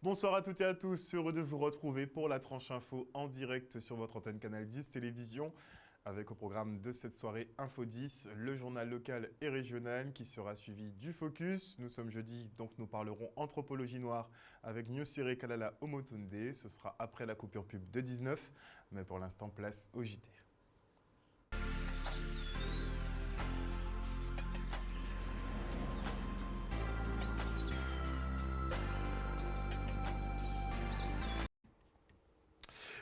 Bonsoir à toutes et à tous, heureux de vous retrouver pour la tranche info en direct sur votre antenne Canal 10 Télévision, avec au programme de cette soirée Info 10, le journal local et régional qui sera suivi du Focus. Nous sommes jeudi, donc nous parlerons anthropologie noire avec Nyosire Kalala Omotunde. Ce sera après la coupure pub de 19, mais pour l'instant, place au JT.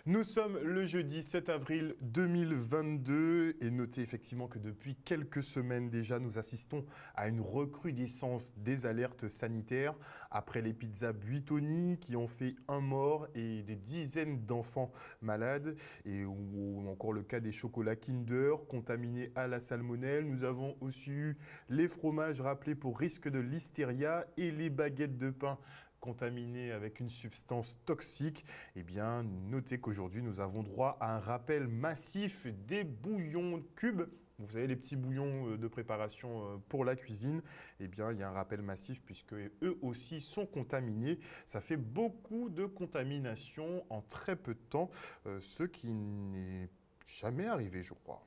Nous sommes le jeudi 7 avril 2022 et notez effectivement que depuis quelques semaines déjà, nous assistons à une recrudescence des alertes sanitaires après les pizzas Buitoni qui ont fait un mort et des dizaines d'enfants malades ou encore le cas des chocolats Kinder contaminés à la salmonelle. Nous avons aussi eu les fromages rappelés pour risque de listeria et les baguettes de pain contaminées avec une substance toxique. Eh bien, notez qu'aujourd'hui, nous avons droit à un rappel massif des bouillons cubes. Vous savez, les petits bouillons de préparation pour la cuisine, eh bien, il y a un rappel massif puisque eux aussi sont contaminés. Ça fait beaucoup de contamination en très peu de temps, ce qui n'est jamais arrivé, je crois.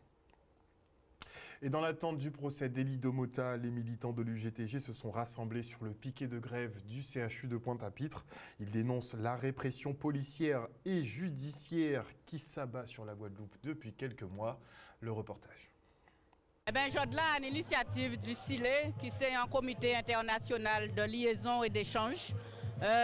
Et dans l'attente du procès d'Élie Domota, les militants de l'UGTG se sont rassemblés sur le piquet de grève du CHU de Pointe-à-Pitre. Ils dénoncent la répression policière et judiciaire qui s'abat sur la Guadeloupe depuis quelques mois. Le reportage. Eh bien, Jodla, à l'initiative du CILE, qui c'est un comité international de liaison et d'échange,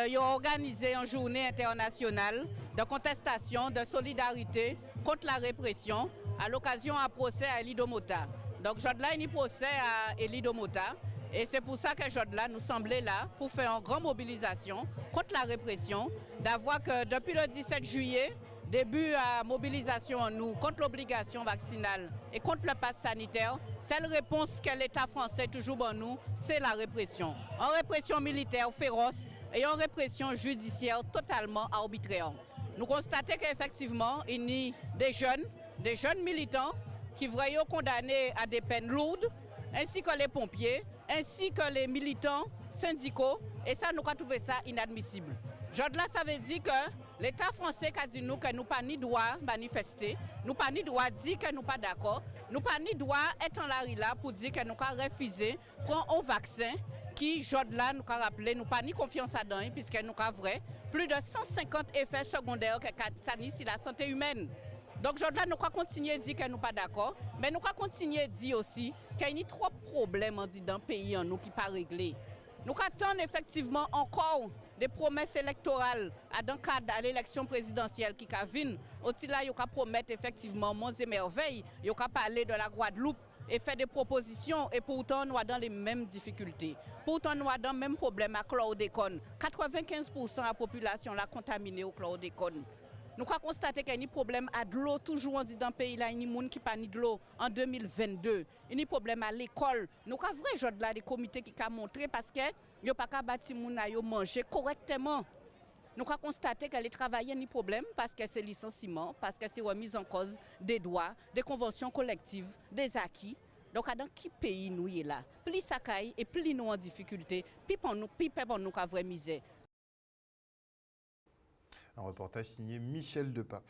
ils ont organisé une journée internationale de contestation, de solidarité contre la répression à l'occasion d'un procès à Élie Domota. Donc Jodla a un procès à Élie Domota et c'est pour ça que Jodla nous semblait là pour faire une grande mobilisation contre la répression, d'avoir que depuis le 17 juillet, début à mobilisation en nous contre l'obligation vaccinale et contre le pass sanitaire, seule réponse que l'État français toujours en nous, c'est la répression. Une répression militaire féroce et une répression judiciaire totalement arbitraire. Nous constatons qu'effectivement, il y a des jeunes militants qui vont condamnés à des peines lourdes, ainsi que les pompiers, ainsi que les militants syndicaux, et ça, nous avons trouvé ça inadmissible. Jodla, ça veut dire que l'État français a dit nous que nous pas ni droit manifester, nous pas ni droit dire que nous pas d'accord, nous pas ni droit être en la rue là pour dire que nous avons refusé prendre un vaccin qui, Jodla, nous avons rappelé, nous pas ni confiance à dedans puisque nous avons vrai plus de 150 effets secondaires que ça nie sur la santé humaine. Donc Jodla, nous allons continuer à dire que nous pas d'accord, mais nous allons continuer à dire aussi qu'il y a trop de problèmes dans le pays en nous qui ne sont pas réglés. Nous attendons effectivement encore des promesses électorales dans le cadre de l'élection présidentielle qui vient. Aussi là, ils promettent effectivement monts et merveilles, ils parler de la Guadeloupe et faire des propositions et pourtant nous sommes dans les mêmes difficultés. Pourtant nous sommes dans le même problème à chlordécone. 95% de la population est contaminée au chlordécone. Nous avons constaté qu'il y a un problème à de l'eau, toujours dans le pays, il y a des gens qui n'ont pas de l'eau en 2022. Il y a un problème à l'école. Nous avons vrai des comités qui ont montré parce que nous n'avons pas bâti manger correctement. Nous avons constaté que les travailleurs ont un problème parce que c'est licenciement, parce que c'est remise en cause des droits, des conventions collectives, des acquis. Donc, dans quel pays nous sommes là? Plus ça caille et plus nous en difficulté, plus pour nous avons vraie misère. Un reportage signé Michel Depape.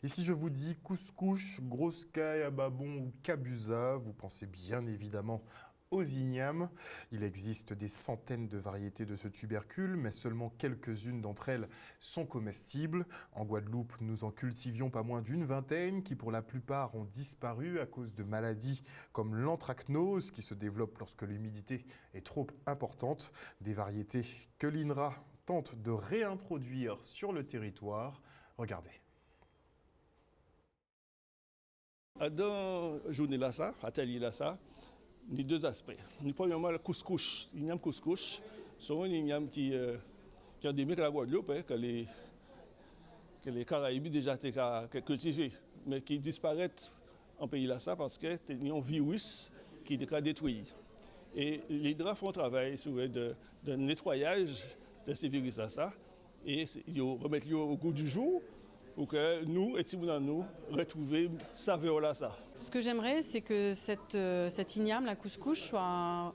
Et si je vous dis couscous, grosse caille à babon ou kabusa, vous pensez bien évidemment aux ignames. Il existe des centaines de variétés de ce tubercule, mais seulement quelques-unes d'entre elles sont comestibles. En Guadeloupe, nous en cultivions pas moins d'une vingtaine qui pour la plupart ont disparu à cause de maladies comme l'anthracnose qui se développe lorsque l'humidité est trop importante. Des variétés que l'INRA tente de réintroduire sur le territoire. Regardez. Dans la journée là, ça, atelier là, ça, il y a deux aspects. Premièrement, le couscous. L'igname couscous, c'est un igname qui est endémique à la Guadeloupe, que les Caraïbes déjà été cultivés, mais qui disparaissent en pays là, ça, parce qu'il y a un virus qui est détruit. Et les draps font un travail de nettoyage de ces virus là, ça, et ils remettent au goût du jour. Pour que nous, et nous, retrouver saveur là ça. Ce que j'aimerais, c'est que cette igname, la couscous, soit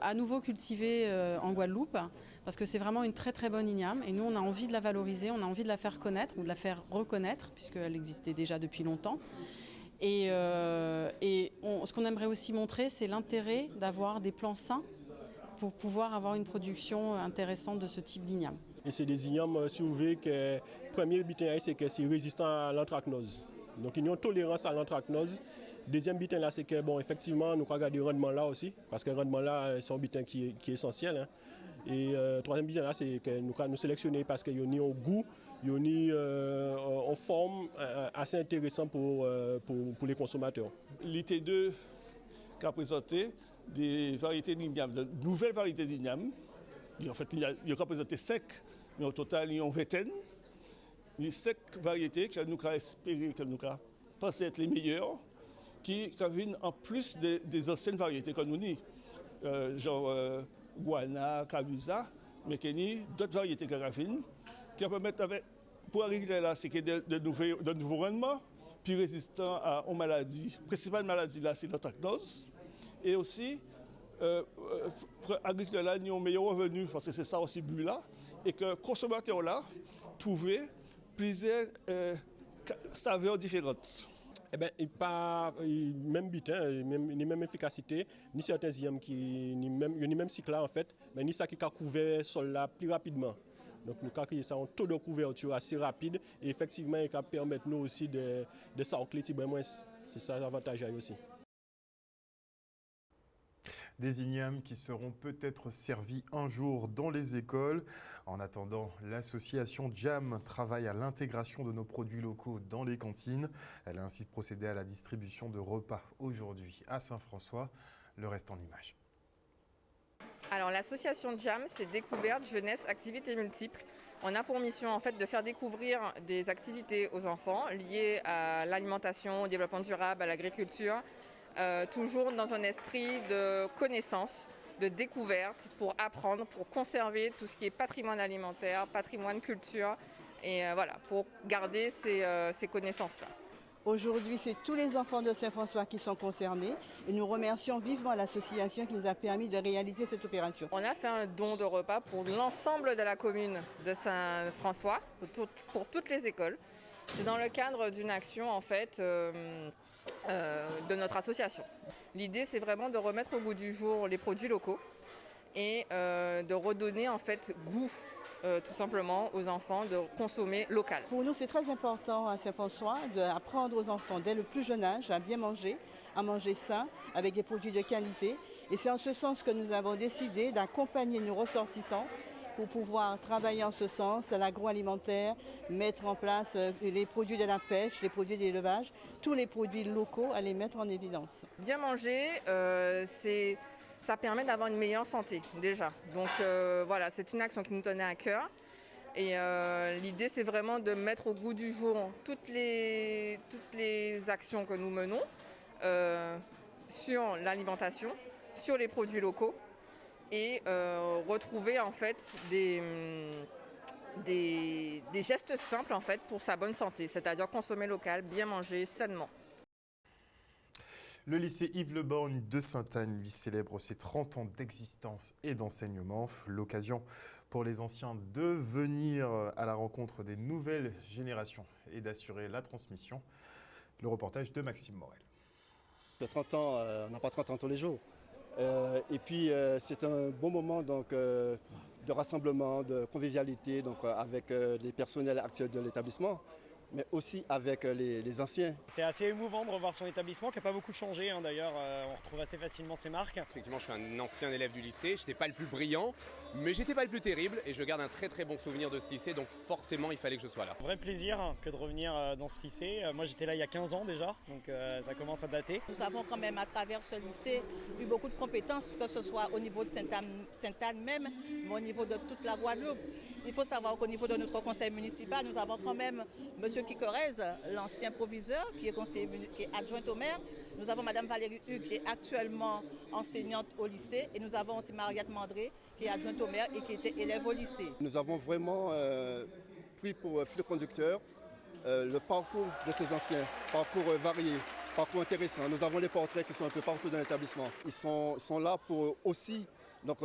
à nouveau cultivée en Guadeloupe, parce que c'est vraiment une très très bonne igname et nous on a envie de la valoriser, on a envie de la faire connaître ou de la faire reconnaître puisqu'elle existait déjà depuis longtemps. Et ce qu'on aimerait aussi montrer, c'est l'intérêt d'avoir des plants sains pour pouvoir avoir une production intéressante de ce type d'igname. Et c'est des ignames, si vous voulez, que le premier butin, c'est que c'est résistant à l'anthracnose. Donc ils ont une tolérance à l'anthracnose. Deuxième butin là, c'est que bon, effectivement, nous regardons le rendement là aussi, parce que le rendement là, c'est un butin qui est essentiel. Hein. Et troisième butin là, c'est que nous sélectionnons parce qu'il y a un goût, il y a une forme assez intéressante pour les consommateurs. L'IT2 qui a présenté des variétés d'igname, de nouvelles variétés d'igname. En fait, il a présenté 5, mais au total, il y a une vingtaine. Les 5 variétés que nous avons espéré, que nous avons pensé être les meilleures, qui viennent en plus des anciennes variétés que nous avons, genre Guana, Kabusa, mais qui ont d'autres variétés qui viennent, qui permettent, pour arriver là, c'est qu'il y a de nouveaux rendements, puis résistants aux maladies. La principale maladie là, c'est l'anthracnose. Et aussi, pour l'agriculteur là, ils ont un meilleur revenu, parce que c'est ça aussi le but là, et que le consommateur là, trouver plusieurs saveurs différentes. Eh bien, il n'y a pas même butin, ni même efficacité, ni certains ignames ni même cycle là en fait, mais ni ça qui a couvert le sol là plus rapidement. Donc nous avons ça un taux de couverture assez rapide et effectivement il peut permettre nous aussi de s'encler moins. C'est ça l'avantage aussi. Des ignames qui seront peut-être servis un jour dans les écoles. En attendant, l'association JAM travaille à l'intégration de nos produits locaux dans les cantines. Elle a ainsi procédé à la distribution de repas aujourd'hui à Saint-François. Le reste en images. Alors l'association JAM, c'est Découverte, Jeunesse, Activités Multiples. On a pour mission en fait de faire découvrir des activités aux enfants liées à l'alimentation, au développement durable, à l'agriculture. Toujours dans un esprit de connaissance, de découverte, pour apprendre, pour conserver tout ce qui est patrimoine alimentaire, patrimoine culture, et voilà, pour garder ces connaissances-là. Aujourd'hui, c'est tous les enfants de Saint-François qui sont concernés et nous remercions vivement l'association qui nous a permis de réaliser cette opération. On a fait un don de repas pour l'ensemble de la commune de Saint-François, pour toutes les écoles. C'est dans le cadre d'une action en fait de notre association. L'idée, c'est vraiment de remettre au goût du jour les produits locaux et de redonner en fait goût tout simplement aux enfants de consommer local. Pour nous, c'est très important à Saint-François d'apprendre aux enfants dès le plus jeune âge à bien manger, à manger sain, avec des produits de qualité. Et c'est en ce sens que nous avons décidé d'accompagner nos ressortissants pour pouvoir travailler en ce sens à l'agroalimentaire, mettre en place les produits de la pêche, les produits d'élevage, tous les produits locaux à les mettre en évidence. Bien manger, ça permet d'avoir une meilleure santé déjà. Donc voilà, c'est une action qui nous tenait à cœur. Et l'idée, c'est vraiment de mettre au goût du jour toutes les actions que nous menons sur l'alimentation, sur les produits locaux et retrouver en fait des gestes simples en fait pour sa bonne santé, c'est-à-dire consommer local, bien manger sainement. Le lycée Yves Le Borgne de Sainte-Anne lui célèbre ses 30 ans d'existence et d'enseignement. L'occasion pour les anciens de venir à la rencontre des nouvelles générations et d'assurer la transmission. Le reportage de Maxime Morel. De 30 ans, on n'a pas 30 ans tous les jours. Et puis c'est un bon moment donc, de rassemblement, de convivialité donc, avec les personnels actuels de l'établissement, mais aussi avec les anciens. C'est assez émouvant de revoir son établissement qui n'a pas beaucoup changé d'ailleurs, on retrouve assez facilement ses marques. Effectivement, je suis un ancien élève du lycée, je n'étais pas le plus brillant, mais j'étais pas le plus terrible et je garde un très très bon souvenir de ce lycée, donc forcément il fallait que je sois là. Vrai plaisir que de revenir dans ce lycée. Moi j'étais là il y a 15 ans déjà, donc ça commence à dater. Nous avons quand même à travers ce lycée eu beaucoup de compétences, que ce soit au niveau de Sainte-Anne même, mais au niveau de toute la Guadeloupe. Il faut savoir qu'au niveau de notre conseil municipal, nous avons quand même M. Kikorez, l'ancien proviseur, qui est adjoint au maire. Nous avons Mme Valérie Hugues, qui est actuellement enseignante au lycée. Et nous avons aussi Mariette Mandré, qui est adjointe au maire et qui était élève au lycée. Nous avons vraiment pris pour fil conducteur le parcours de ces anciens, parcours varié, parcours intéressant. Nous avons les portraits qui sont un peu partout dans l'établissement. Ils sont là pour aussi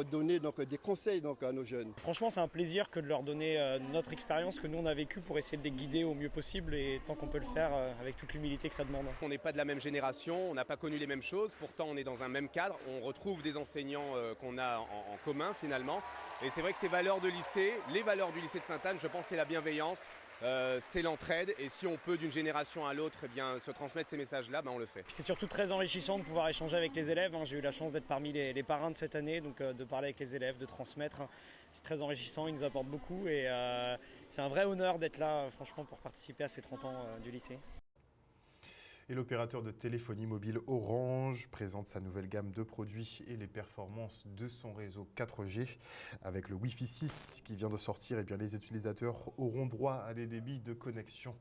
donner des conseils à nos jeunes. Franchement, c'est un plaisir que de leur donner notre expérience que nous on a vécue pour essayer de les guider au mieux possible et tant qu'on peut le faire avec toute l'humilité que ça demande. On n'est pas de la même génération, on n'a pas connu les mêmes choses, pourtant on est dans un même cadre, on retrouve des enseignants qu'on a en commun finalement. Et c'est vrai que ces valeurs de lycée, les valeurs du lycée de Sainte-Anne, je pense c'est la bienveillance. C'est l'entraide et si on peut d'une génération à l'autre se transmettre ces messages-là, on le fait. C'est surtout très enrichissant de pouvoir échanger avec les élèves. J'ai eu la chance d'être parmi les parrains de cette année, donc de parler avec les élèves, de transmettre. C'est très enrichissant, ils nous apportent beaucoup et c'est un vrai honneur d'être là franchement pour participer à ces 30 ans du lycée. Et l'opérateur de téléphonie mobile Orange présente sa nouvelle gamme de produits et les performances de son réseau 4G. Avec le Wi-Fi 6 qui vient de sortir, les utilisateurs auront droit à des débits de connexion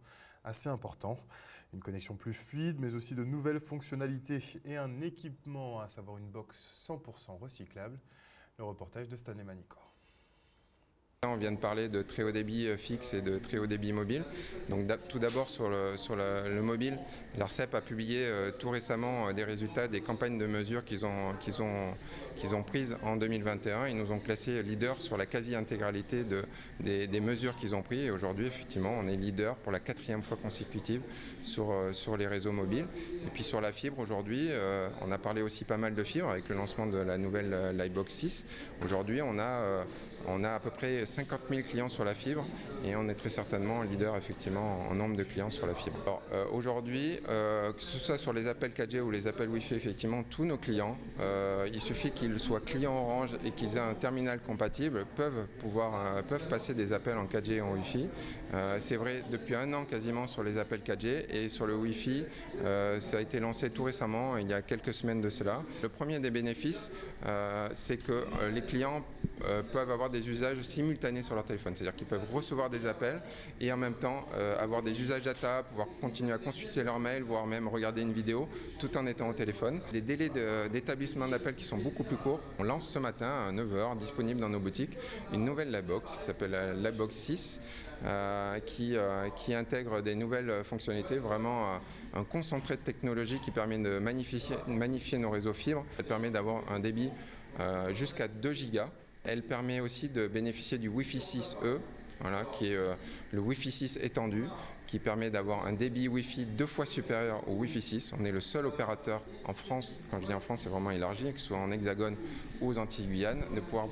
assez importants. Une connexion plus fluide, mais aussi de nouvelles fonctionnalités et un équipement, à savoir une box 100% recyclable. Le reportage de Stanley Manicor. On vient de parler de très haut débit fixe et de très haut débit mobile. Donc tout d'abord sur le mobile, l'ARCEP a publié tout récemment des résultats des campagnes de mesures qu'ils ont prises en 2021. Ils nous ont classé leader sur la quasi-intégralité des mesures qu'ils ont prises. Et aujourd'hui, effectivement, on est leader pour la 4e fois consécutive sur les réseaux mobiles. Et puis sur la fibre, aujourd'hui, on a parlé aussi pas mal de fibre avec le lancement de la nouvelle Livebox 6. Aujourd'hui, on a à peu près 50 000 clients sur la fibre et on est très certainement leader effectivement en nombre de clients sur la fibre. Alors aujourd'hui, que ce soit sur les appels 4G ou les appels Wi-Fi, effectivement, tous nos clients, il suffit qu'ils soient clients Orange et qu'ils aient un terminal compatible, peuvent passer des appels en 4G et en Wi-Fi. C'est vrai depuis 1 an quasiment sur les appels 4G et sur le Wi-Fi, ça a été lancé tout récemment, il y a quelques semaines de cela. Le premier des bénéfices, c'est que les clients peuvent avoir des usages simultanés sur leur téléphone, c'est-à-dire qu'ils peuvent recevoir des appels et en même temps avoir des usages data, pouvoir continuer à consulter leur mail, voire même regarder une vidéo tout en étant au téléphone. Des délais d'établissement d'appels qui sont beaucoup plus courts. On lance ce matin à 9h, disponible dans nos boutiques, une nouvelle Livebox qui s'appelle la Livebox 6 qui intègre des nouvelles fonctionnalités, vraiment un concentré de technologie qui permet de magnifier nos réseaux fibres. Elle permet d'avoir un débit jusqu'à 2 gigas. Elle permet aussi de bénéficier du Wi-Fi 6E, qui est le Wi-Fi 6 étendu, qui permet d'avoir un débit Wi-Fi 2 fois supérieur au Wi-Fi 6. On est le seul opérateur en France, quand je dis en France, c'est vraiment élargi, que ce soit en Hexagone ou aux Antilles-Guyane, de pouvoir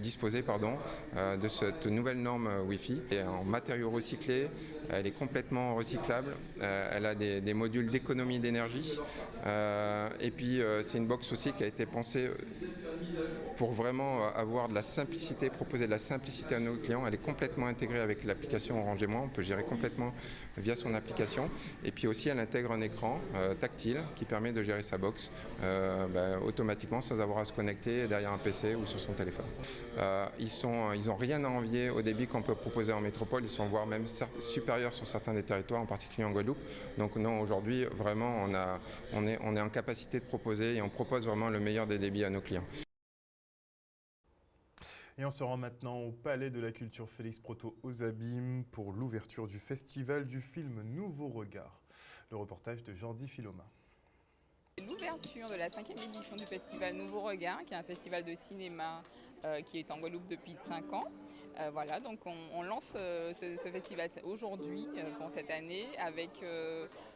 disposer de cette nouvelle norme Wi-Fi. Et en matériaux recyclés, elle est complètement recyclable, elle a des modules d'économie d'énergie, et puis c'est une box aussi qui a été pensée pour vraiment avoir de la simplicité, proposer de la simplicité à nos clients. Elle est complètement intégrée avec l'application Orange et Moi, on peut gérer complètement via son application. Et puis aussi, elle intègre un écran tactile qui permet de gérer sa box automatiquement sans avoir à se connecter derrière un PC ou sur son téléphone. Ils n'ont rien à envier au débit qu'on peut proposer en métropole, ils sont voire même supérieurs sur certains des territoires, en particulier en Guadeloupe. Donc non, aujourd'hui, vraiment, on est en capacité de proposer et on propose vraiment le meilleur des débits à nos clients. Et on se rend maintenant au Palais de la Culture Félix Proto aux Abîmes pour l'ouverture du festival du film Nouveau Regard. Le reportage de Jordi Filoma. L'ouverture de la 5e édition du festival Nouveau Regard, qui est un festival de cinéma qui est en Guadeloupe depuis 5 ans. Voilà, donc on lance ce festival aujourd'hui pour cette année avec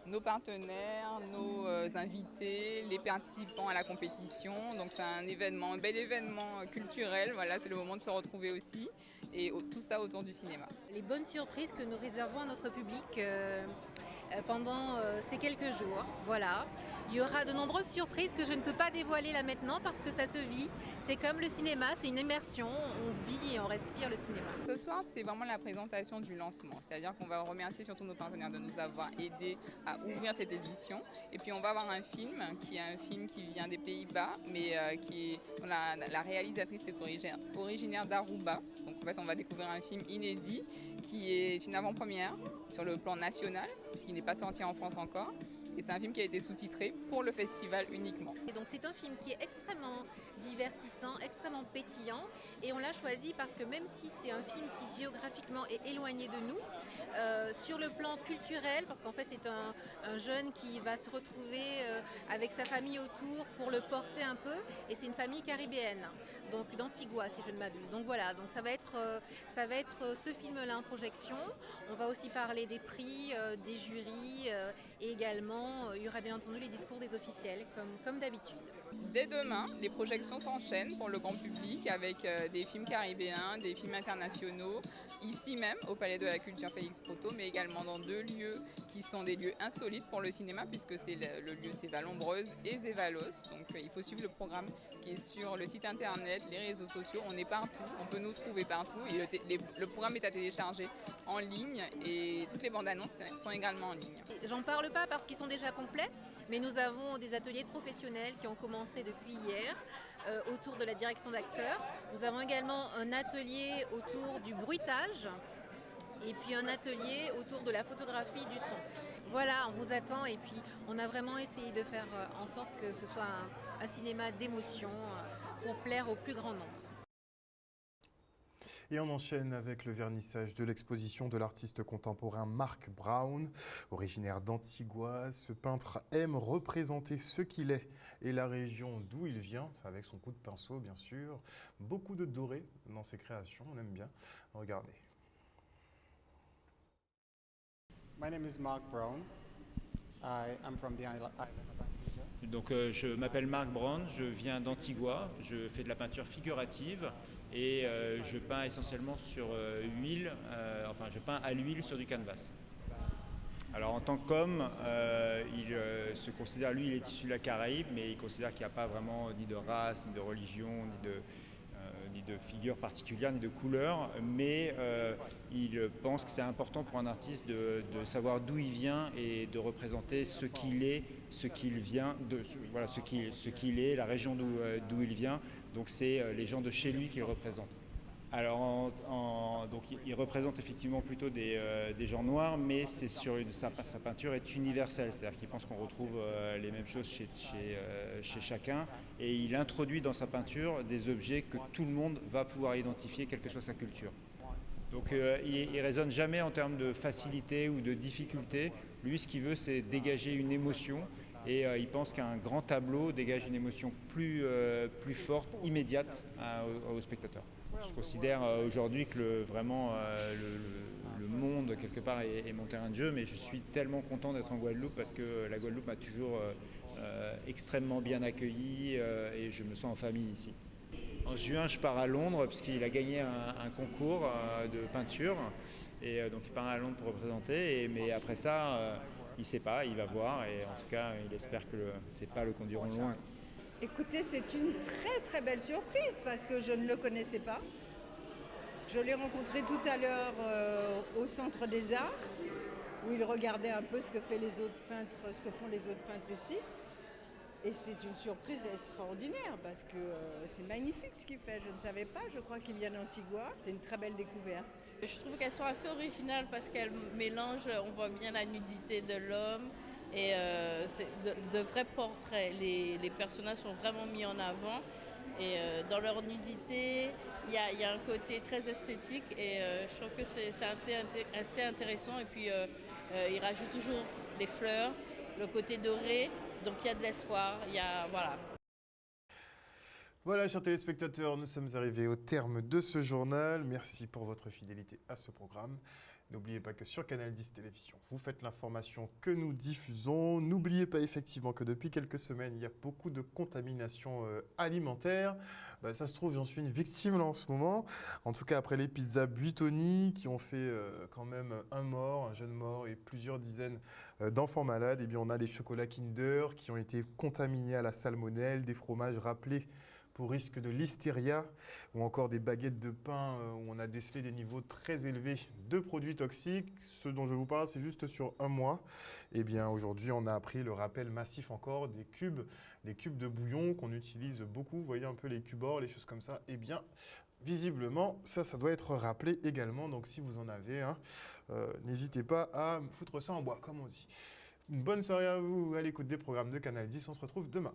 nos partenaires, nos invités, les participants à la compétition. Donc c'est un bel événement culturel. Voilà, c'est le moment de se retrouver aussi et tout ça autour du cinéma. Les bonnes surprises que nous réservons à notre public pendant ces quelques jours. Voilà. Il y aura de nombreuses surprises que je ne peux pas dévoiler là maintenant parce que ça se vit. C'est comme le cinéma, c'est une immersion. On vit et on respire le cinéma. Ce soir, c'est vraiment la présentation du lancement. C'est-à-dire qu'on va remercier surtout nos partenaires de nous avoir aidés à ouvrir cette édition. Et puis on va avoir un film qui vient des Pays-Bas, mais la réalisatrice est originaire d'Aruba. Donc en fait, on va découvrir un film inédit qui est une avant-première sur le plan national, puisqu'il n'est pas sorti en France encore. et c'est un film qui a été sous-titré pour le festival uniquement. Et donc c'est un film qui est extrêmement divertissant, extrêmement pétillant, et on l'a choisi parce que même si c'est un film qui géographiquement est éloigné de nous, sur le plan culturel, parce qu'en fait c'est un jeune qui va se retrouver avec sa famille autour pour le porter un peu, et c'est une famille caribéenne, donc d'Antigua si je ne m'abuse. Donc voilà, donc ça va être ce film-là en projection. On va aussi parler des prix, des jurys, et également il y aura bien entendu les discours des officiels comme d'habitude. Dès demain, les projections s'enchaînent pour le grand public avec des films caribéens, des films internationaux, ici même au Palais de la Culture Félix Proto, mais également dans 2 lieux qui sont des lieux insolites pour le cinéma, puisque c'est le lieu c'est Vallombreuse et Zévalos. Donc il faut suivre le programme qui est sur le site internet, les réseaux sociaux. On est partout, on peut nous trouver partout. Et le programme est à télécharger en ligne et toutes les bandes annonces sont également en ligne. J'en parle pas parce qu'ils sont déjà complets, mais nous avons des ateliers de professionnels qui ont commencé depuis hier autour de la direction d'acteurs. Nous avons également un atelier autour du bruitage et puis un atelier autour de la photographie du son. Voilà, on vous attend et puis on a vraiment essayé de faire en sorte que ce soit un cinéma d'émotion pour plaire au plus grand nombre. Et on enchaîne avec le vernissage de l'exposition de l'artiste contemporain Mark Brown. Originaire d'Antigua, ce peintre aime représenter ce qu'il est et la région d'où il vient, avec son coup de pinceau bien sûr. Beaucoup de doré dans ses créations, on aime bien. Regardez. My name is Mark Brown. I'm from the island of Antigua. Donc je m'appelle Mark Brown, je viens d'Antigua, je fais de la peinture figurative et je peins essentiellement sur huile, je peins à l'huile sur du canvas. Alors en tant qu'homme, il se considère, lui il est issu de la Caraïbe, mais il considère qu'il n'y a pas vraiment ni de race, ni de religion, ni de figure particulière, ni de couleur, mais il pense que c'est important pour un artiste de savoir d'où il vient et de représenter ce qu'il est, ce qu'il vient, ce qu'il est, la région d'où il vient. Donc c'est les gens de chez lui qu'il représente. Alors donc il représente effectivement plutôt des gens noirs, mais c'est sa peinture est universelle, c'est-à-dire qu'il pense qu'on retrouve les mêmes choses chez chacun, et il introduit dans sa peinture des objets que tout le monde va pouvoir identifier, quelle que soit sa culture. Donc il ne raisonne jamais en termes de facilité ou de difficulté. Lui, ce qu'il veut, c'est dégager une émotion, et il pense qu'un grand tableau dégage une émotion plus forte, immédiate au spectateur. Je considère aujourd'hui que le monde, quelque part, est mon terrain de jeu, mais je suis tellement content d'être en Guadeloupe parce que la Guadeloupe m'a toujours extrêmement bien accueilli et je me sens en famille ici. En juin, je pars à Londres puisqu'il a gagné un concours de peinture et donc il part à Londres pour représenter, mais après ça, il ne sait pas, il va voir et en tout cas, il espère que ces pas le conduiront loin. Écoutez, c'est une très très belle surprise parce que je ne le connaissais pas. Je l'ai rencontré tout à l'heure au Centre des Arts où il regardait un peu ce que font les autres peintres ici. Et c'est une surprise extraordinaire parce que c'est magnifique ce qu'il fait. Je ne savais pas, je crois qu'il vient d'Antigua. C'est une très belle découverte. Je trouve qu'elles sont assez originales parce qu'elles mélangent, on voit bien la nudité de l'homme. Et c'est de vrais portraits. Les personnages sont vraiment mis en avant. Et dans leur nudité, il y a un côté très esthétique. Et je trouve que c'est assez intéressant. Et puis, il rajoute toujours les fleurs, le côté doré. Donc, il y a de l'espoir. Voilà. Voilà, chers téléspectateurs, nous sommes arrivés au terme de ce journal. Merci pour votre fidélité à ce programme. N'oubliez pas que sur Canal 10 Télévision, vous faites l'information que nous diffusons. N'oubliez pas effectivement que depuis quelques semaines, il y a beaucoup de contamination alimentaire. Ça se trouve, j'en suis une victime là en ce moment. En tout cas, après les pizzas Buitoni qui ont fait quand même un jeune mort et plusieurs dizaines d'enfants malades, eh bien, on a des chocolats Kinder qui ont été contaminés à la salmonelle, des fromages rappelés pour risque de listeria, ou encore des baguettes de pain où on a décelé des niveaux très élevés de produits toxiques. Ce dont je vous parle, c'est juste sur un mois. Eh bien, aujourd'hui, on a appris le rappel massif encore des cubes de bouillon qu'on utilise beaucoup. Vous voyez un peu les cubes-or, les choses comme ça. Eh bien, visiblement, ça doit être rappelé également. Donc, si vous en avez, n'hésitez pas à foutre ça en bois, comme on dit. Une bonne soirée à vous à l'écoute des programmes de Canal 10. On se retrouve demain.